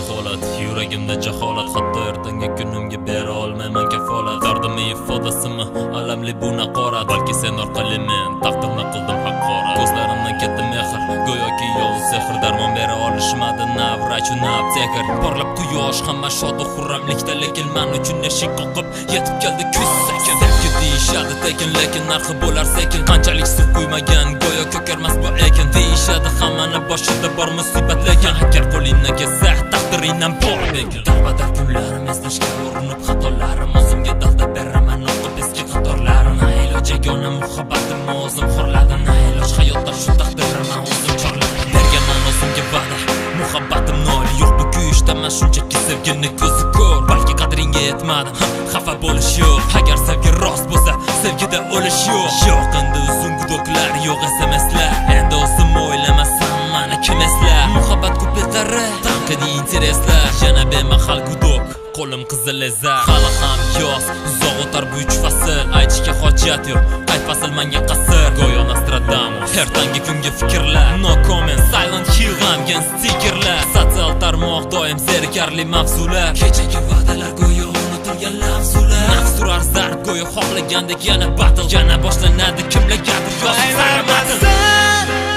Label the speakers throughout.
Speaker 1: holat, yuragimda jaholat. Hatto ertangi kunimga bera olmayman kafolat. Dardimni ifodasimi alamli bu naqorat. Balki sen orqali men taqdirni qildim haqorat. Ko'zlarimdan ketdi mehr, go'yoki yovuz sehr. Darmon bera olishmadi na vrach na apteker. Porlab quyosh hamma shod va xurramlikda, lekin men uchun eshik qoqib yetib keldi kuz sekin. Sevgi deyishadi tekin, lekin narxi bo'lar sekin. Qanchalik suv quymagan go'yo ko'karmas bu ekin. Deyishadi hammani boshida bor musibat, lekin hakkar qo'lingdan kelsa taqdiringdan bor lekin. Darbadar kunlarim eslashga urinib xatolarim, o'zimga dalda beraman o'qib eski qatorlarim. Na iloj yagona muhabbatim o'zim xorladim, na iloj hayotda shu taqdirimni o'zim chorladim. Berganman o'zimga va'da, muhabbatim nol yo'q bu kuyishda. Men shunchaki sevgini ko'zi ko'r, balki qadringga yetmadim, xafa bo'lish yo'q. Agar sevgi rost bo'lsa, sevgida o'lish yo'q. Yo'q endi uzun gudoklar, yo'q SMS'lar. Endi o'zim o'ylamasam mani kim eslar. Muhabbat kupletlari, tanqidiy intereslar, yana bemahal gudok, qo'lim qizil ezar. Hali ham yoz, uzoq o'tar bu 3 fasl. Aytishga hojat yo'q, qay fasl menga qasr. Go'yo Nostradamus, ertangi kunga fikrlar. No comment, silent hill, g'amgin stikerlar. Sotsial tarmoq doim zerikarli mavzular. Kechagi va'dalar go'yo unutilgan lafzular. Nafs urar zard, go'yo xohlagandek yana battle. Yana boshlanadi kimlargadir yoz saramatl.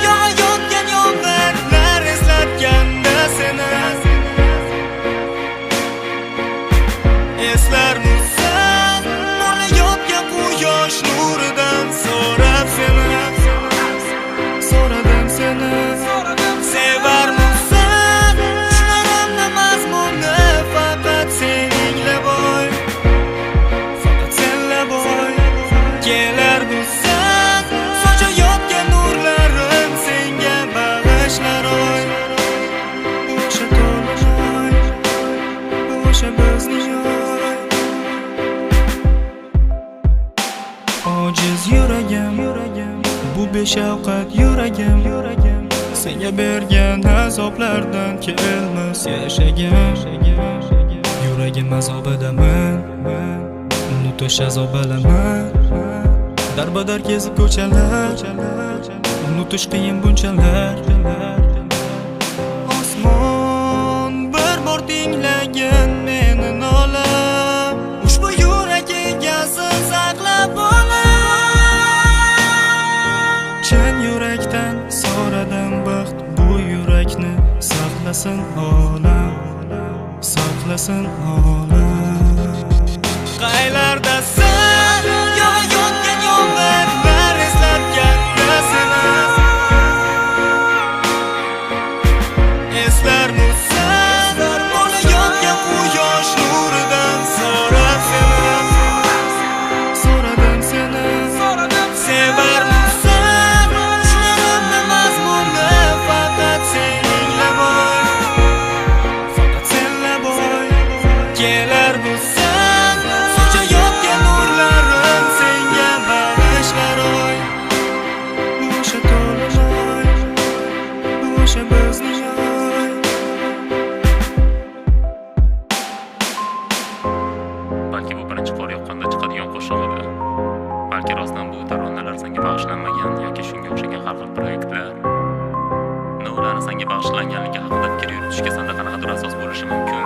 Speaker 2: Yog'ayotgan yomg'irlar eslatganda seni, eslarmisan porlayotgan quyosh nuridan so'rab seni, so'radim seni. Sevarmisan shunarimni mazmuni faqat seningla boy, faqat senla boy. Kelarmisan sochayotgan nurlarim senga bag'ishlar oy. O'sha to'lg'ay, o'sha bizning oy. Ojiz yuragim, bu beshafqat yuragim, senga bergan azoblardan kelmas yashagim. Yuragim azobidaman, unutish azob bilaman. Darbadar kezib ko'chalar, unutish qiyin bunchalar. Osmon bir bor tinglagin meni nolam, ushbu yurak egasin saqlab olam. Chin yurakdan so'radim baxt, bu yurakni saqlasin olam, saqlasin olam. Qaylardasan yog'ayotgan yomg'irlar eslatganda seni, eslarmisan porlayotgan quyosh nuridan so'rab seni, so'radim seni. Sevarmisan shunarimni mazmuni faqat seningla boy, faqat senla boy. Kelarmisan sochayotgan nurlarim senga bag'ishlar oy. O'sha to'lg'ay, o'sha bizning oy.
Speaker 1: Balki bu birinchi qor yoqqanda chiqadigan qo'shiq edi. Balki rostdan bu taronalar senga bag'ishlanmagan yoki shunga o'xshagan har xil proyektlar. Ularni senga bag'ishlanganligi haqida fikr yuritishga senda qanaqadir asos bo'lishi mumkin.